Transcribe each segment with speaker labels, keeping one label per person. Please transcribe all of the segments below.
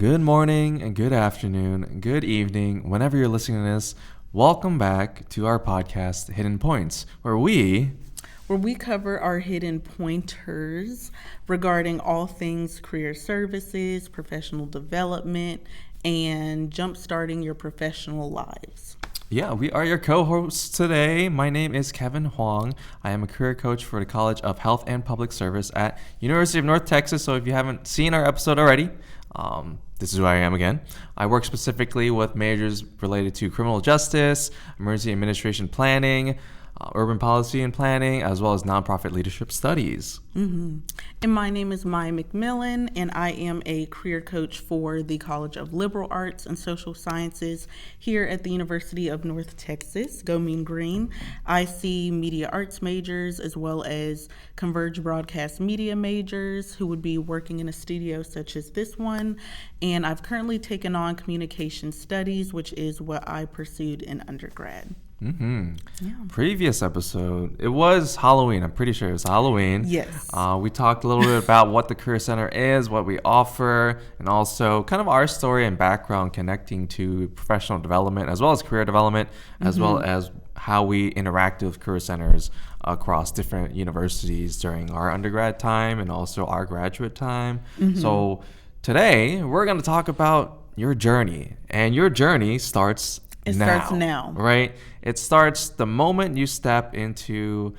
Speaker 1: good morning, and good afternoon, and good evening, whenever you're listening to this. Welcome back to our podcast, Hidden Points, where we
Speaker 2: cover our hidden pointers regarding all things career services, professional development, and jumpstarting your professional lives.
Speaker 1: Yeah, we are your co-hosts today. My name is Kevin Huang. I am a career coach for the College of Health and Public Service at University of North Texas. So if you haven't seen our episode already, this is who I am again. I work specifically with majors related to criminal justice, emergency administration planning, urban policy and planning, as well as nonprofit leadership studies.
Speaker 2: Mm-hmm. And my name is McMillian, and I am a career coach for the College of Liberal Arts and Social Sciences here at the University of North Texas. Go Mean Green. I see media arts majors as well as converged broadcast media majors who would be working in a studio such as this one. And I've currently taken on communication studies, which is what I pursued in undergrad.
Speaker 1: Mm-hmm. Yeah. Previous episode, it was Halloween. I'm pretty sure it was Halloween.
Speaker 2: Yes.
Speaker 1: We talked a little bit about what the Career Center is, what we offer, and also kind of our story and background connecting to professional development as well as career development, as well as how we interact with career centers across different universities during our undergrad time and also our graduate time. So today we're going to talk about your journey, and your journey starts now, right? It starts the moment you step into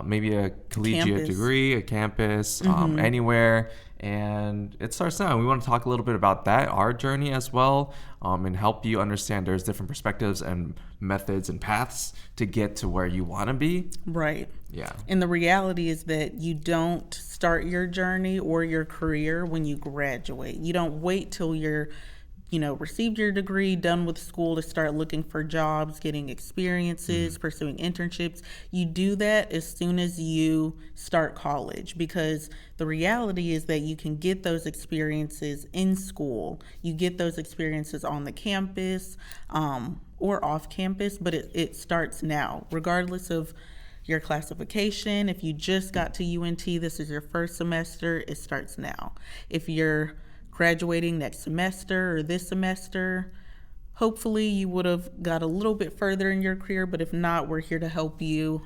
Speaker 1: maybe a collegiate degree, a campus, anywhere, and it starts now. We want to talk a little bit about that, our journey as well, and help you understand there's different perspectives and methods and paths to get to where you want to be.
Speaker 2: Right.
Speaker 1: Yeah.
Speaker 2: And the reality is that you don't start your journey or your career when you graduate. You don't wait till you're received your degree, done with school to start looking for jobs, getting experiences, pursuing internships. You do that as soon as you start college, because the reality is that you can get those experiences in school. You get those experiences on the campus or off campus, but it starts now, regardless of your classification. If you just got to UNT, this is your first semester, it starts now. If you're graduating next semester or this semester, hopefully you would have got a little bit further in your career, but if not, we're here to help you.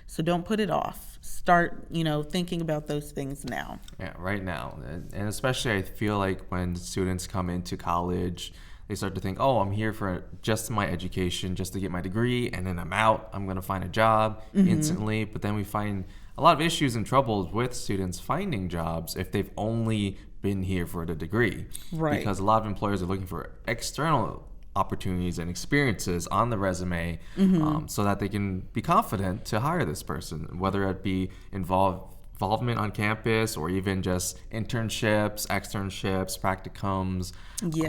Speaker 2: So don't put it off. Start, thinking about those things now.
Speaker 1: Yeah, right now. And especially I feel like when students come into college, they start to think, oh, I'm here for just my education, just to get my degree, and then I'm out. I'm going to find a job instantly. But then we find a lot of issues and troubles with students finding jobs if they've only been here for the degree.
Speaker 2: Right.
Speaker 1: Because a lot of employers are looking for external opportunities and experiences on the resume so that they can be confident to hire this person, whether it be involvement on campus or even just internships, externships, practicums,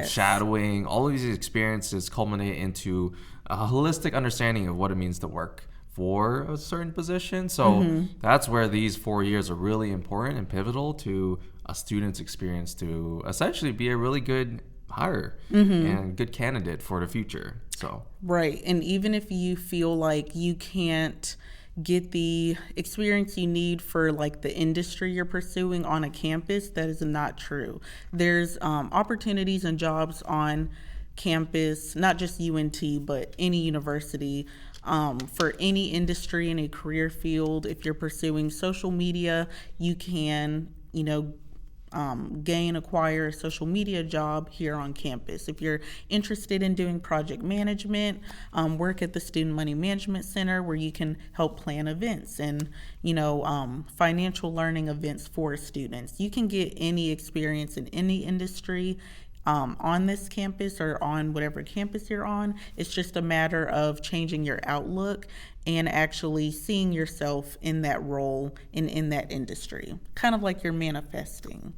Speaker 1: shadowing. All of these experiences culminate into a holistic understanding of what it means to work for a certain position. So that's where these 4 years are really important and pivotal to a student's experience to essentially be a really good hire and good candidate for the future. So
Speaker 2: right. And even if you feel like you can't get the experience you need for like the industry you're pursuing on a campus, that is not true. There's opportunities and jobs on campus, not just UNT, but any university, for any industry in a career field. If you're pursuing social media, you can, acquire a social media job here on campus. If you're interested in doing project management, work at the Student Money Management Center, where you can help plan events and, financial learning events for students. You can get any experience in any industry on this campus or on whatever campus you're on. It's just a matter of changing your outlook and actually seeing yourself in that role and in that industry, kind of like you're manifesting.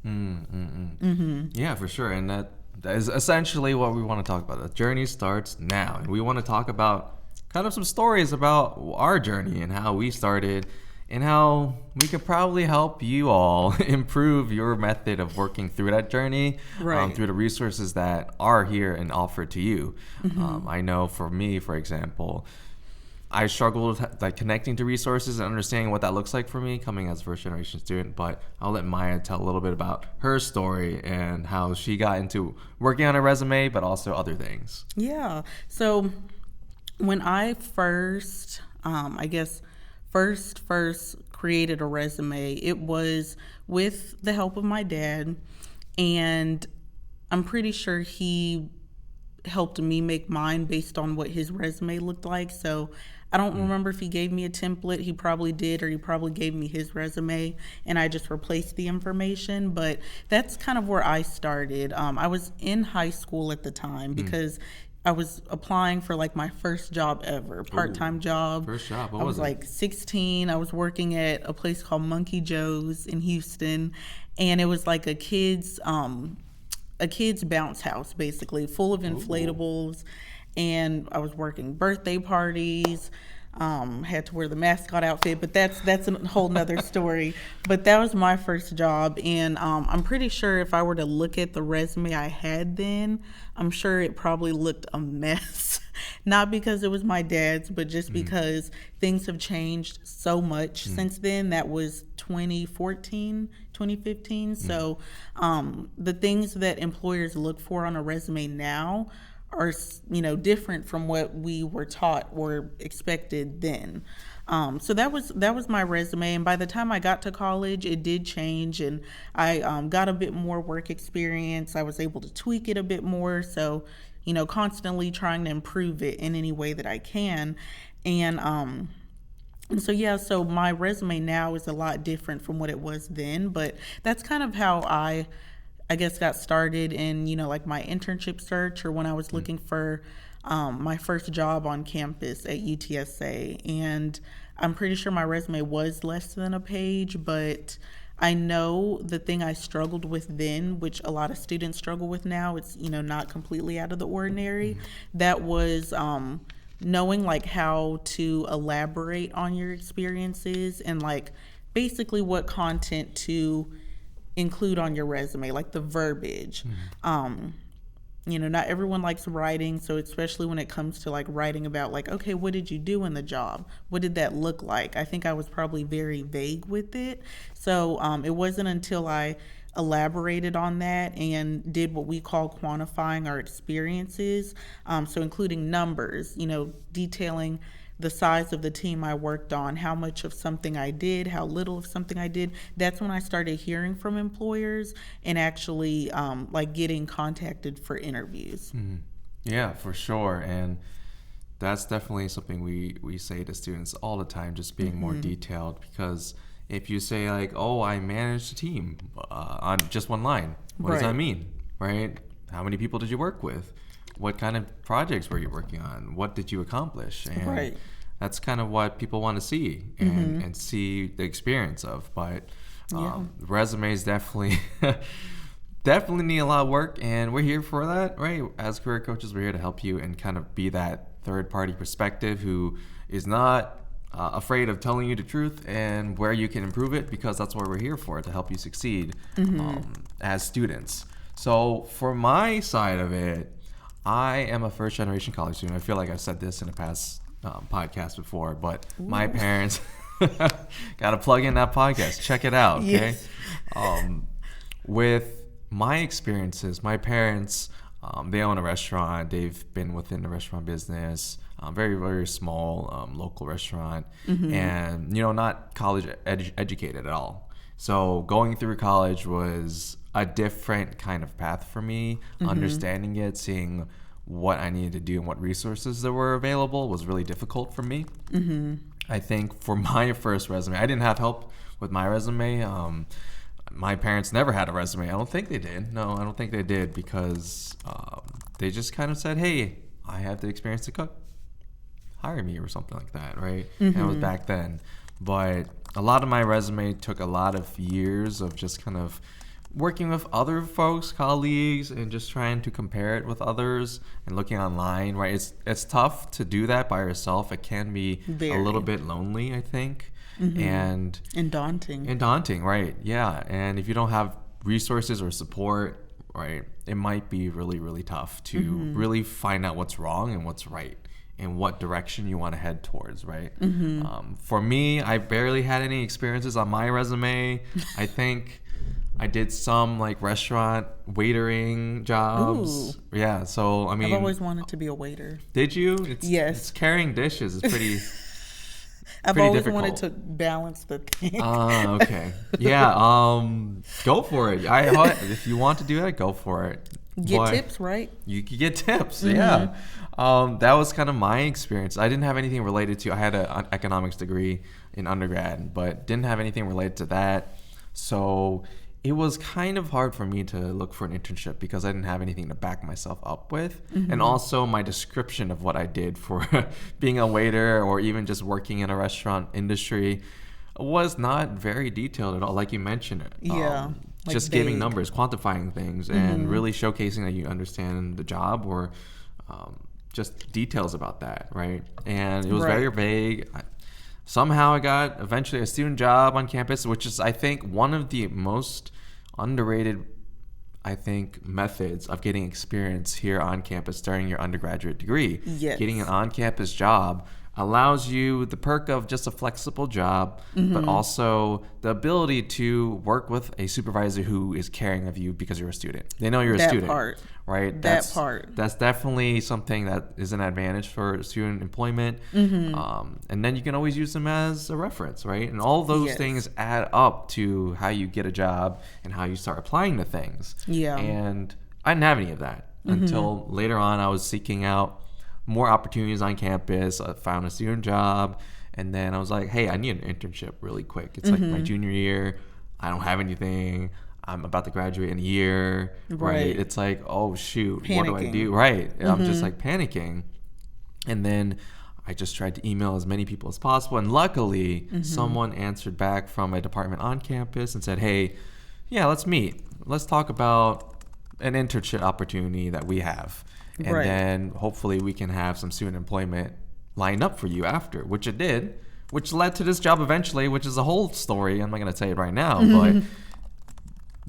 Speaker 1: Yeah, for sure. And that is essentially what we want to talk about. The journey starts now, and we want to talk about kind of some stories about our journey and how we started and how we could probably help you all improve your method of working through that journey, through the resources that are here and offered to you. I know for me, for example, I struggled with like connecting to resources and understanding what that looks like for me coming as a first generation student. But I'll let Maya tell a little bit about her story and how she got into working on a resume, but also other things.
Speaker 2: Yeah. So when I first, first created a resume, it was with the help of my dad, and I'm pretty sure he helped me make mine based on what his resume looked like. So I don't remember if he gave me a template. He probably did, or he probably gave me his resume and I just replaced the information. But that's kind of where I started. I was in high school at the time because I was applying for like my first job ever, part-time job.
Speaker 1: First job, what
Speaker 2: I
Speaker 1: was
Speaker 2: was like 16. I was working at a place called Monkey Joe's in Houston, and it was like a kid's bounce house, basically, full of inflatables. And I was working birthday parties, had to wear the mascot outfit, but that's a whole nother story. But that was my first job, and I'm pretty sure if I were to look at the resume I had then, I'm sure it probably looked a mess. Not because it was my dad's, but just because things have changed so much since then. That was 2014, 2015. So the things that employers look for on a resume now are, different from what we were taught or expected then. So that was my resume, and by the time I got to college, it did change, and I got a bit more work experience. I was able to tweak it a bit more, so constantly trying to improve it in any way that I can, and so my resume now is a lot different from what it was then, but that's kind of how I guess got started in, like my internship search, or when I was looking for my first job on campus at UTSA. And I'm pretty sure my resume was less than a page, but I know the thing I struggled with then, which a lot of students struggle with now, it's, not completely out of the ordinary. That was knowing like how to elaborate on your experiences and like basically what content to include on your resume, like the verbiage. Not everyone likes writing, so especially when it comes to like writing about like, okay, what did you do in the job? What did that look like? I think I was probably very vague with it. So it wasn't until I elaborated on that and did what we call quantifying our experiences. So including numbers, detailing the size of the team I worked on, how much of something I did, how little of something I did. That's when I started hearing from employers and actually like getting contacted for interviews.
Speaker 1: Yeah, for sure. And that's definitely something we say to students all the time, just being more detailed, because if you say like, oh, I managed a team on just one line, what does that mean, right? How many people did you work with? What kind of projects were you working on? What did you accomplish? And that's kind of what people want to see and see the experience of. But resumes definitely need a lot of work, and we're here for that, right? As career coaches, we're here to help you and kind of be that third-party perspective who is not afraid of telling you the truth and where you can improve it, because that's what we're here for, to help you succeed as students. So for my side of it, I am a first-generation college student. I feel like I've said this in a past podcast before, but my parents got to plug in that podcast. Check it out, okay? Yes. With my experiences, my parents, they own a restaurant. They've been within the restaurant business, very, very small local restaurant, and, not college educated at all. So going through college was a different kind of path for me. Understanding it, seeing what I needed to do and what resources that were available was really difficult for me. I think for my first resume, I didn't have help with my resume. My parents never had a resume. I don't think they did. No, I don't think they did, because they just kind of said, hey, I have the experience to cook. Hire me or something like that, right? And it was back then. But a lot of my resume took a lot of years of just kind of working with other folks, colleagues, and just trying to compare it with others and looking online, right? It's tough to do that by yourself. It can be a little bit lonely, I think. And daunting, right? Yeah. And if you don't have resources or support, right, it might be really, really tough to really find out what's wrong and what's right and what direction you want to head towards, right? For me, I barely had any experiences on my resume. I think I did some like restaurant waitering jobs.
Speaker 2: Ooh.
Speaker 1: Yeah, so I mean,
Speaker 2: I've always wanted to be a waiter.
Speaker 1: did you?
Speaker 2: Yes.
Speaker 1: It's carrying dishes. It's pretty.
Speaker 2: I've
Speaker 1: pretty
Speaker 2: always
Speaker 1: difficult.
Speaker 2: wanted to balance the thing.
Speaker 1: Okay. Yeah. Go for it. If you want to do that, go for it.
Speaker 2: Get
Speaker 1: Boy,
Speaker 2: tips, right?
Speaker 1: You could get tips. Yeah. That was kind of my experience. I didn't have anything related to. I had an economics degree in undergrad, but didn't have anything related to that. So it was kind of hard for me to look for an internship because I didn't have anything to back myself up with. And also my description of what I did for being a waiter or even just working in a restaurant industry was not very detailed at all. Like you mentioned,
Speaker 2: Yeah. Like
Speaker 1: just giving
Speaker 2: vague.
Speaker 1: numbers, quantifying things, and really showcasing that you understand the job or just details about that, right? And it was
Speaker 2: Right.
Speaker 1: very vague. Somehow I got eventually a student job on campus, which is, I think, one of the most underrated, I think, methods of getting experience here on campus during your undergraduate degree.
Speaker 2: Yes.
Speaker 1: Getting an on-campus job allows you the perk of just a flexible job, but also the ability to work with a supervisor who is caring of you because you're a student. They know you're a
Speaker 2: That
Speaker 1: student,
Speaker 2: part.
Speaker 1: right?
Speaker 2: That part.
Speaker 1: That's definitely something that is an advantage for student employment. And then you can always use them as a reference, right? And all those
Speaker 2: Yes.
Speaker 1: things add up to how you get a job and how you start applying to things.
Speaker 2: Yeah.
Speaker 1: And I didn't have any of that until later on. I was seeking out more opportunities on campus. I found a student job, and then I was like, hey, I need an internship really quick. It's like my junior year. I don't have anything. I'm about to graduate in a year, right?
Speaker 2: Right.
Speaker 1: It's like, oh shoot, what do I
Speaker 2: Panicking.
Speaker 1: do? Right. I'm just like panicking. And then I just tried to email as many people as possible, and luckily someone answered back from a department on campus and said, hey, yeah, let's meet. Let's talk about an internship opportunity that we have. And
Speaker 2: Right.
Speaker 1: then hopefully we can have some student employment lined up for you after, which it did, which led to this job eventually, which is a whole story. I'm not going to say it right now, but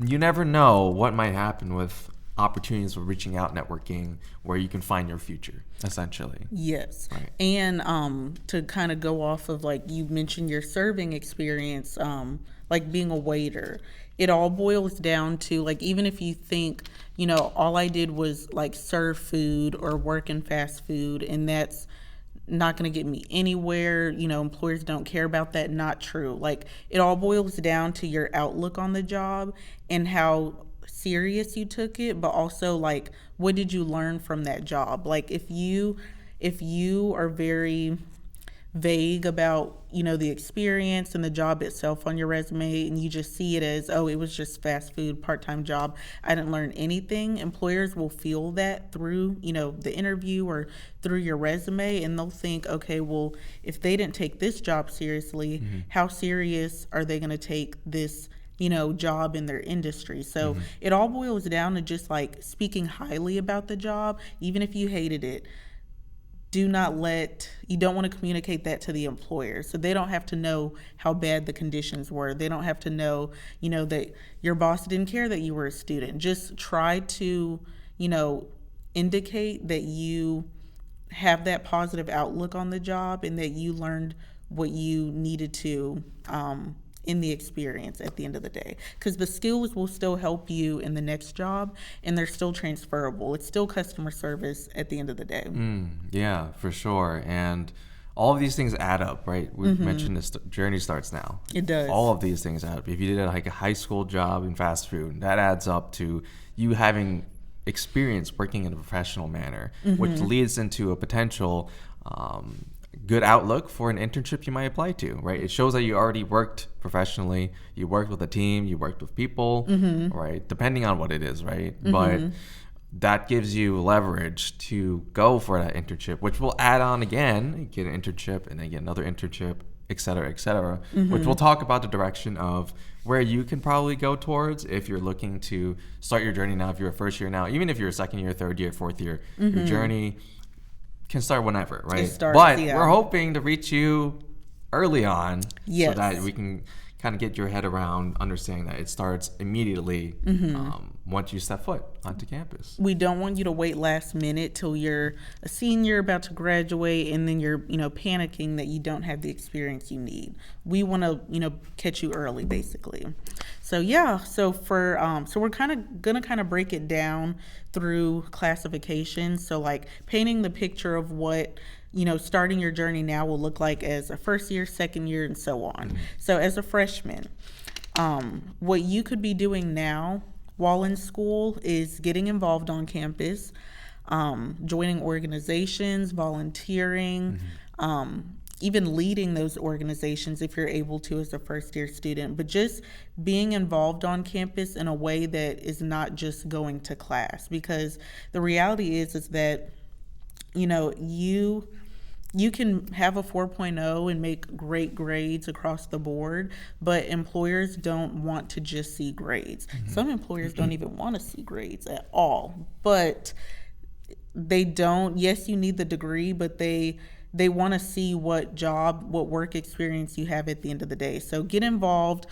Speaker 1: you never know what might happen with opportunities for reaching out, networking, where you can find your future, essentially.
Speaker 2: Yes.
Speaker 1: Right.
Speaker 2: And to kind of go off of, like, you mentioned your serving experience, like being a waiter, it all boils down to, like, even if you think, you know, all I did was like serve food or work in fast food, and that's not going to get me anywhere, you know, employers don't care about that. Not true. Like, it all boils down to your outlook on the job and how serious you took it, but also, like, what did you learn from that job? Like, if you are very vague about, you know, the experience and the job itself on your resume, and you just see it as, oh, it was just fast food, part-time job, I didn't learn anything, employers will feel that through, you know, the interview or through your resume, and they'll think, okay, well, if they didn't take this job seriously, how serious are they going to take this, you know, job in their industry? So it all boils down to just like speaking highly about the job, even if you hated it. You don't want to communicate that to the employer. So they don't have to know how bad the conditions were. They don't have to know, you know, that your boss didn't care that you were a student. Just try to, you know, indicate that you have that positive outlook on the job and that you learned what you needed to in the experience at the end of the day. Because the skills will still help you in the next job, and they're still transferable. It's still customer service at the end of the day.
Speaker 1: Yeah, for sure. And all of these things add up, right? We mentioned this journey starts now.
Speaker 2: It does.
Speaker 1: All of these things add up. If you did like a high school job in fast food, that adds up to you having experience working in a professional manner, which leads into a potential good outlook for an internship you might apply to, right? It shows that you already worked professionally, you worked with a team, you worked with people, right? Depending on what it is, right? But that gives you leverage to go for that internship, which will add on again, get an internship and then get another internship, et cetera, which we'll talk about the direction of where you can probably go towards if you're looking to start your journey now, if you're a first year now, even if you're a second year, third year, fourth year, your journey can start whenever, right?
Speaker 2: It starts,
Speaker 1: but
Speaker 2: yeah.
Speaker 1: we're hoping to reach you early on so
Speaker 2: Yes.
Speaker 1: that we can kind of get your head around understanding that it starts immediately once you step foot onto campus.
Speaker 2: We don't want you to wait last minute till you're a senior about to graduate and then you're, panicking that you don't have the experience you need. We want to, catch you early, basically. So yeah, so we're gonna break it down through classifications. So like painting the picture of what starting your journey now will look like as a first year, second year, and so on. So as a freshman, what you could be doing now while in school is getting involved on campus, joining organizations, volunteering, even leading those organizations if you're able to as a first year student, but just being involved on campus in a way that is not just going to class. Because the reality is that, you can have a 4.0 and make great grades across the board, but employers don't want to just see grades. Some employers don't even want to see grades at all, but they don't. Yes, you need the degree, but they want to see what work experience you have at the end of the day. So get involved,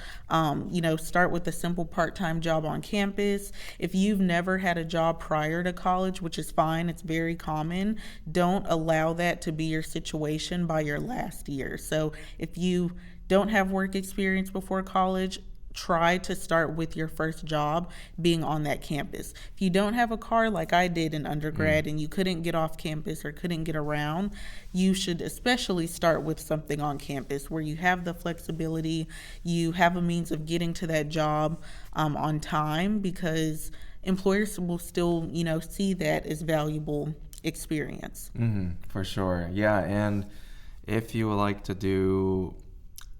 Speaker 2: start with a simple part-time job on campus. If you've never had a job prior to college, which is fine, it's very common, don't allow that to be your situation by your last year. So if you don't have work experience before college, try to start with your first job being on that campus. If you don't have a car like I did in undergrad and you couldn't get off campus or couldn't get around, you should especially start with something on campus where you have the flexibility, you have a means of getting to that job on time, because employers will still, see that as valuable experience.
Speaker 1: For sure. Yeah. And if you would like to do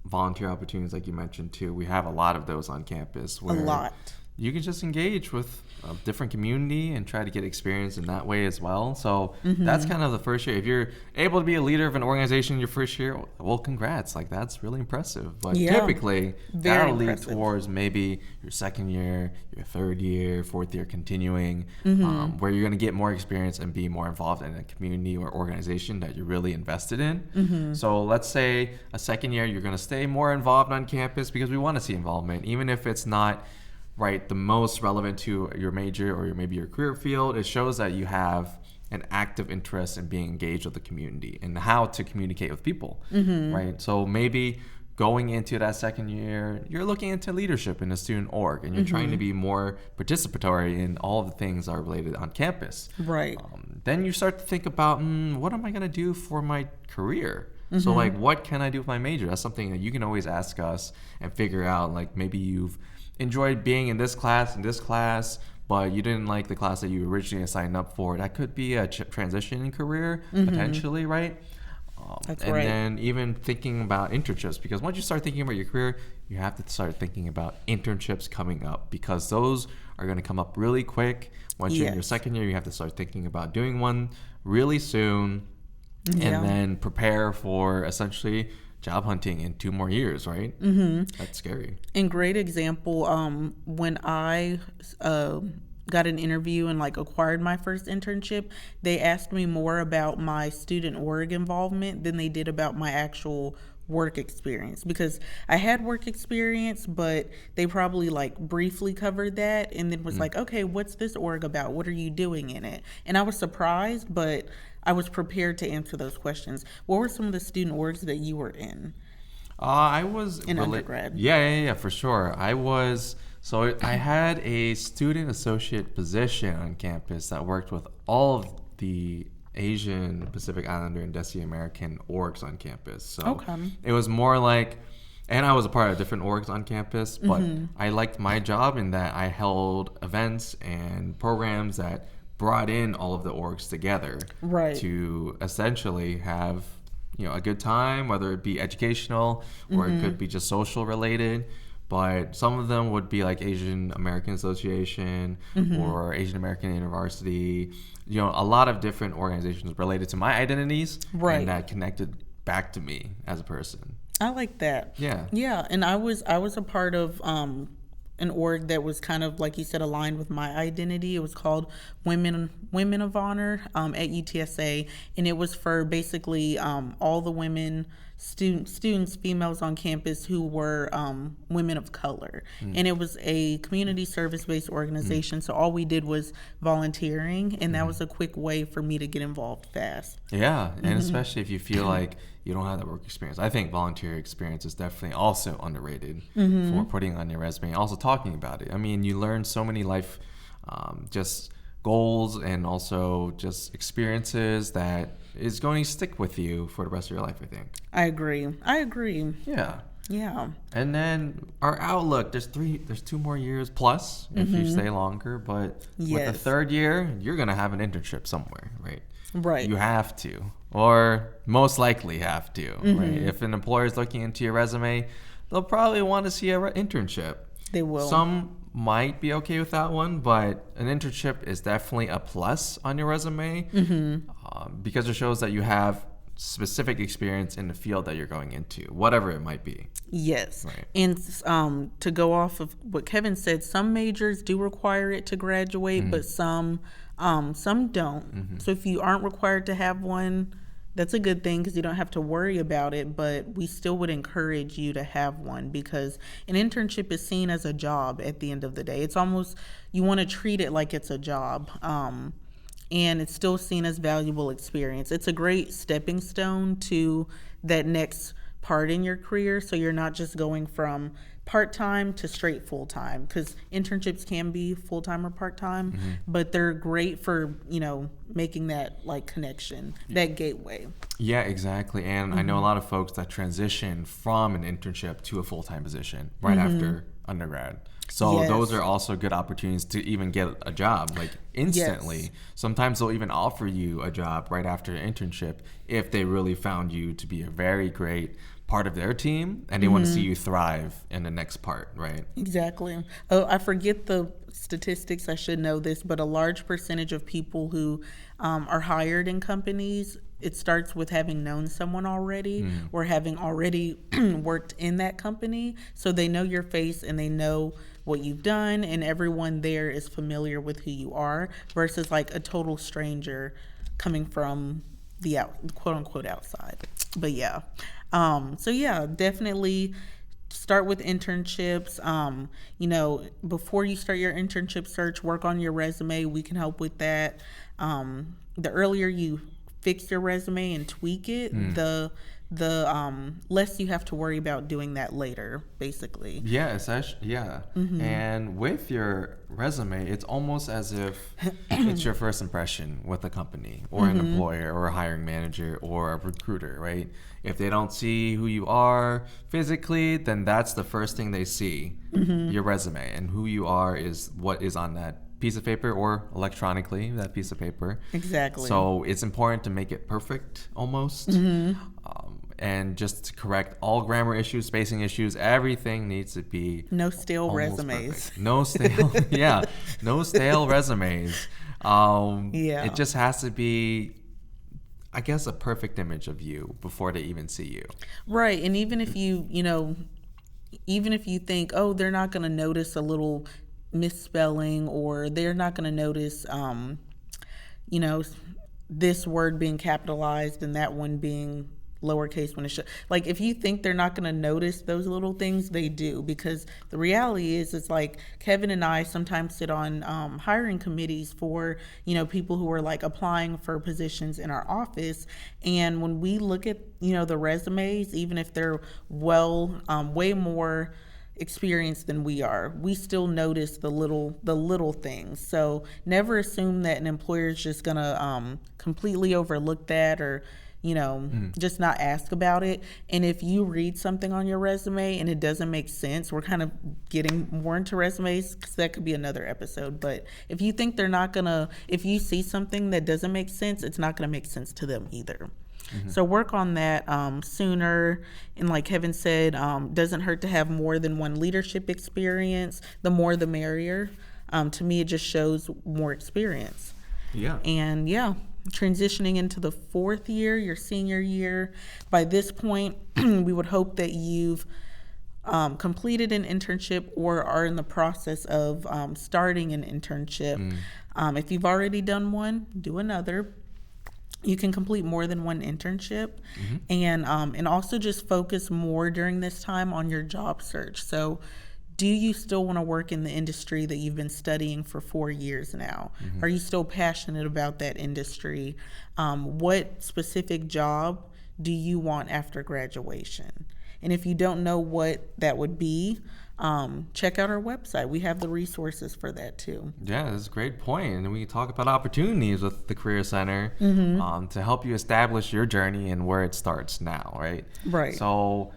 Speaker 1: volunteer opportunities like you mentioned too, we have a lot of those on campus where
Speaker 2: A lot.
Speaker 1: you can just engage with a different community and try to get experience in that way as well. So that's kind of the first year. If you're able to be a leader of an organization your first year, well, congrats. Like, that's really impressive. But typically that'll lead towards maybe your second year, your third year, fourth year continuing, where you're going to get more experience and be more involved in a community or organization that you're really invested in. So let's say a second year, you're going to stay more involved on campus because we want to see involvement, even if it's not the most relevant to your major or maybe your career field. It shows that you have an active interest in being engaged with the community and how to communicate with people, right? So maybe going into that second year, you're looking into leadership in a student org, and you're trying to be more participatory in all the things that are related on campus.
Speaker 2: Right.
Speaker 1: Then you start to think about, what am I going to do for my career? So what can I do with my major? That's something that you can always ask us and figure out. Like, maybe you've enjoyed being in this class, but you didn't like the class that you originally signed up for. That could be a transition in career, potentially, right?
Speaker 2: That's
Speaker 1: and
Speaker 2: right.
Speaker 1: then even thinking about internships, because once you start thinking about your career, you have to start thinking about internships coming up, because those are going to come up really quick. Once you're in your second year, you have to start thinking about doing one really soon, and then prepare for essentially job hunting in 2 more years, right? That's scary.
Speaker 2: And great example, when I got an interview and acquired my first internship, they asked me more about my student org involvement than they did about my actual work experience, because I had work experience, but they probably briefly covered that and then was okay, what's this org about? What are you doing in it? And I was surprised, but I was prepared to answer those questions. What were some of the student orgs that you were in?
Speaker 1: I was
Speaker 2: in undergrad.
Speaker 1: Yeah, for sure. I had a student associate position on campus that worked with all of the Asian, Pacific Islander, and Desi American orgs on campus. So it was more and I was a part of different orgs on campus, but I liked my job in that I held events and programs that brought in all of the orgs together to essentially have a good time, whether it be educational or it could be just social related. But some of them would be Asian American Association or Asian American University, a lot of different organizations related to my identities and that connected back to me as a person.
Speaker 2: I like that.
Speaker 1: Yeah,
Speaker 2: and I was a part of an org that was kind of, like you said, aligned with my identity. It was called Women of Honor at UTSA, and it was for basically all the women students, females on campus who were women of color. And it was a community service-based organization, so all we did was volunteering, and that was a quick way for me to get involved fast.
Speaker 1: Yeah, and especially if you feel like you don't have that work experience. I think volunteer experience is definitely also underrated for putting on your resume and also talking about it. I mean, you learn so many life just goals and also just experiences that is going to stick with you for the rest of your life, I think.
Speaker 2: I agree.
Speaker 1: Yeah.
Speaker 2: Yeah.
Speaker 1: And then our outlook, there's 2 more years plus if you stay longer, but with the third year, you're going to have an internship somewhere, right?
Speaker 2: Right.
Speaker 1: You have to, or most likely have to, right? If an employer is looking into your resume, they'll probably want to see an internship.
Speaker 2: They will.
Speaker 1: Some might be okay with that one, but an internship is definitely a plus on your resume because it shows that you have specific experience in the field that you're going into, whatever it might be.
Speaker 2: Yes.
Speaker 1: Right.
Speaker 2: And to go off of what Kevin said, some majors do require it to graduate, but some don't. So if you aren't required to have one, that's a good thing because you don't have to worry about it, but we still would encourage you to have one because an internship is seen as a job at the end of the day. It's almost, you want to treat it like it's a job. And it's still seen as valuable experience. It's a great stepping stone to that next part in your career. So you're not just going from part-time to straight full-time, because internships can be full-time or part-time, but they're great for, making that like connection, that gateway.
Speaker 1: Yeah, exactly. And I know a lot of folks that transition from an internship to a full-time position right after undergrad. So those are also good opportunities to even get a job like instantly.
Speaker 2: Yes.
Speaker 1: Sometimes they'll even offer you a job right after an internship if they really found you to be a very great part of their team and they want to see you thrive in the next part, right?
Speaker 2: Exactly. Oh, I forget the statistics. I should know this, but a large percentage of people who are hired in companies, it starts with having known someone already or having already worked in that company. So they know your face and they know what you've done, and everyone there is familiar with who you are versus like a total stranger coming from the quote unquote outside. But yeah. So yeah, definitely start with internships. Before you start your internship search, work on your resume. We can help with that. The earlier you fix your resume and tweak it, the less you have to worry about doing that later, basically.
Speaker 1: Yes, and with your resume, it's almost as if it's your first impression with a company or an employer or a hiring manager or a recruiter, right? If they don't see who you are physically, then that's the first thing they see, your resume, and who you are is what is on that piece of paper or electronically, that piece of paper.
Speaker 2: Exactly.
Speaker 1: So it's important to make it perfect almost. And just to correct all grammar issues, spacing issues, everything needs to be
Speaker 2: no stale resumes.
Speaker 1: Perfect. No stale, no stale resumes. It just has to be, I guess, a perfect image of you before they even see you.
Speaker 2: Right, and even if you think, oh, they're not going to notice a little misspelling, or they're not going to notice, this word being capitalized and that one being lowercase when it should. Like, if you think they're not going to notice those little things, they do, because the reality is, it's like Kevin and I sometimes sit on hiring committees for people who are like applying for positions in our office, and when we look at the resumes, even if they're way more experienced than we are, we still notice the little things. So never assume that an employer is just gonna completely overlook that, or just not ask about it. And if you read something on your resume and it doesn't make sense, we're kind of getting more into resumes because that could be another episode. But if you think if you see something that doesn't make sense, it's not gonna make sense to them either. So work on that sooner. And like Kevin said, doesn't hurt to have more than one leadership experience. The more the merrier. To me, it just shows more experience.
Speaker 1: Yeah.
Speaker 2: And transitioning into the fourth year, your senior year. By this point, we would hope that you've completed an internship or are in the process of starting an internship. If you've already done one, do another. You can complete more than one internship, and also just focus more during this time on your job search. So do you still want to work in the industry that you've been studying for 4 years now? Are you still passionate about that industry? What specific job do you want after graduation? And if you don't know what that would be, check out our website. We have the resources for that too.
Speaker 1: Yeah, that's a great point. And we talk about opportunities with the Career Center to help you establish your journey and where it starts now, right?
Speaker 2: Right.
Speaker 1: So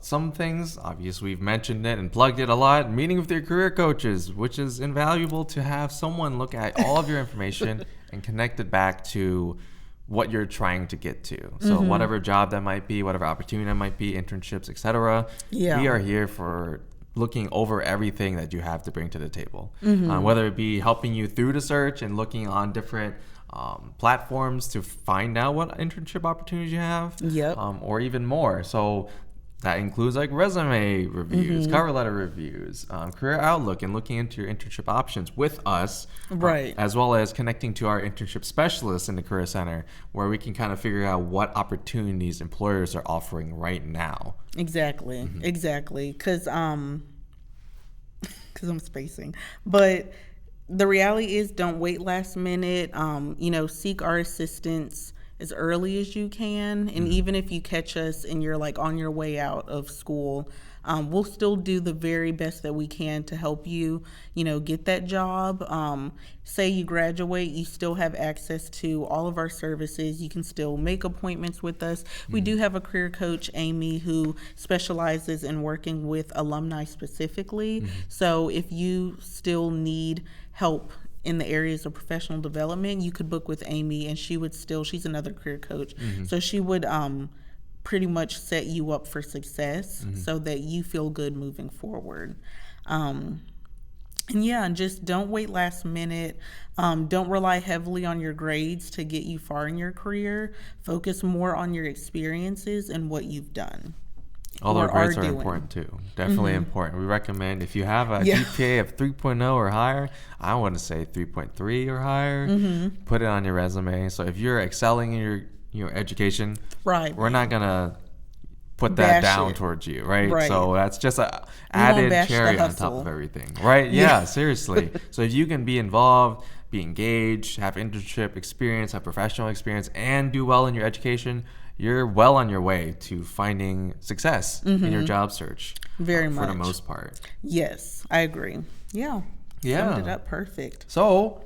Speaker 1: some things, obviously, we've mentioned it and plugged it a lot. Meeting with your career coaches, which is invaluable to have someone look at all of your information and connect it back to what you're trying to get to. So whatever job that might be, whatever opportunity that might be, internships, etc. We are here for looking over everything that you have to bring to the table, whether it be helping you through the search and looking on different platforms to find out what internship opportunities you have, or even more. So that includes like resume reviews, cover letter reviews, career outlook, and looking into your internship options with us, as well as connecting to our internship specialists in the Career Center, where we can kind of figure out what opportunities employers are offering right now.
Speaker 2: Exactly. Because I'm spacing, but the reality is, don't wait last minute. Seek our assistance as early as you can, and even if you catch us and you're like on your way out of school, we'll still do the very best that we can to help you, get that job. Say you graduate, you still have access to all of our services. You can still make appointments with us. We do have a career coach, Amy, who specializes in working with alumni specifically. So if you still need help in the areas of professional development, you could book with Amy, and she's another career coach. So she would pretty much set you up for success so that you feel good moving forward. And just don't wait last minute. Don't rely heavily on your grades to get you far in your career. Focus more on your experiences and what you've done.
Speaker 1: All our grades are important too. Definitely important. We recommend, if you have a GPA of 3.0 or higher, I want to say 3.3 or higher, put it on your resume. So if you're excelling in your education, we're not going to put that down towards you, right? So that's just a added cherry on top of everything, right? Yeah, seriously. So if you can be involved, be engaged, have internship experience, have professional experience, and do well in your education, you're well on your way to finding success in your job search.
Speaker 2: Very much.
Speaker 1: For the most part.
Speaker 2: Yes, I agree. Yeah. Summed it up perfect.
Speaker 1: So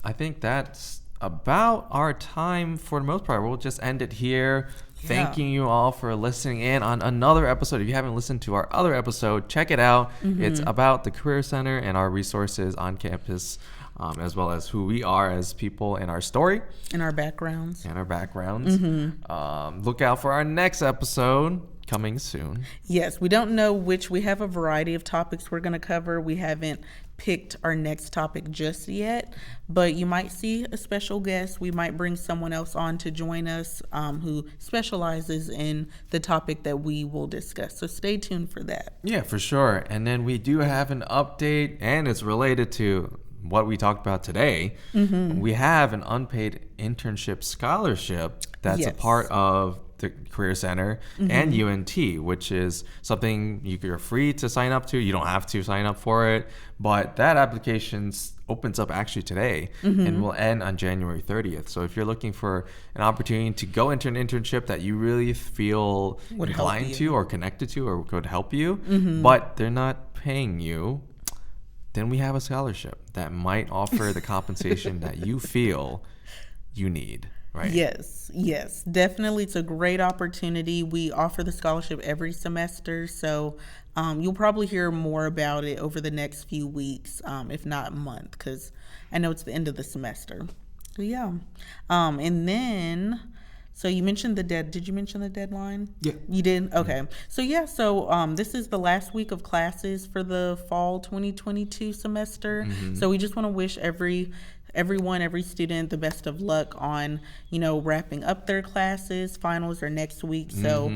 Speaker 1: I think that's about our time for the most part. We'll just end it here. Thanking you all for listening in on another episode. If you haven't listened to our other episode, check it out. It's about the Career Center and our resources on campus, as well as who we are as people and our story.
Speaker 2: And our backgrounds.
Speaker 1: Look out for our next episode coming soon.
Speaker 2: Yes, we don't know which. We have a variety of topics we're going to cover. We haven't picked our next topic just yet, but you might see a special guest. We might bring someone else on to join us who specializes in the topic that we will discuss. So stay tuned for that.
Speaker 1: Yeah, for sure. And then we do have an update, and it's related to what we talked about today. We have an unpaid internship scholarship that's a part of the Career Center and UNT, which is something you're free to sign up to. You don't have to sign up for it, but that application opens up actually today and will end on January 30th. So if you're looking for an opportunity to go into an internship that you really feel inclined to or connected to or could help you, but they're not paying you, then we have a scholarship that might offer the compensation that you feel you need. Right.
Speaker 2: Yes, definitely. It's a great opportunity. We offer the scholarship every semester, so you'll probably hear more about it over the next few weeks, if not month, because I know it's the end of the semester. So and then, so you mentioned did you mention the deadline?
Speaker 1: Yeah.
Speaker 2: You did? Okay. So this is the last week of classes for the fall 2022 semester. So we just want to wish every student the best of luck on, wrapping up their classes. Finals are next week. So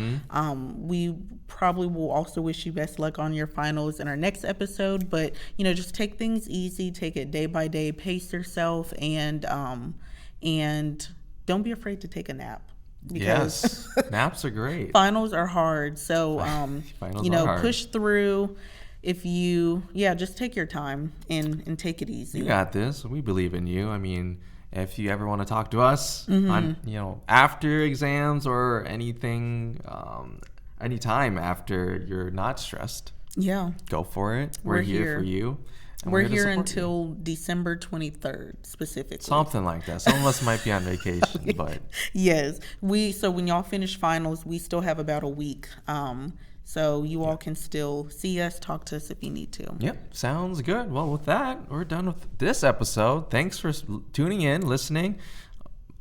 Speaker 2: we probably will also wish you best luck on your finals in our next episode. But, just take things easy, take it day by day, pace yourself, and don't be afraid to take a nap. Because
Speaker 1: yes, naps are great.
Speaker 2: Finals are hard. So,
Speaker 1: Finals
Speaker 2: you know,
Speaker 1: are hard.
Speaker 2: push through. If you, just take your time and take it easy.
Speaker 1: You got this. We believe in you. I mean, if you ever want to talk to us on, after exams or anything, anytime after you're not stressed, go for it. We're here for you.
Speaker 2: We're here until December 23rd, specifically.
Speaker 1: Something like that. Some of us might be on vacation, but
Speaker 2: yes, so when y'all finish finals, we still have about a week. So you all can still see us, talk to us if you need to.
Speaker 1: Yep, sounds good. Well, with that, we're done with this episode. Thanks for tuning in, listening.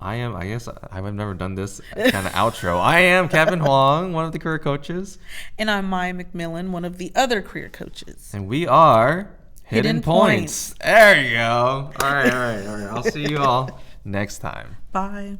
Speaker 1: I guess I've never done this kind of outro. I am Kevin Huang, one of the career coaches.
Speaker 2: And I'm Maya McMillian, one of the other career coaches.
Speaker 1: And we are Hidden Points. There you go. All right. I'll see you all next time.
Speaker 2: Bye.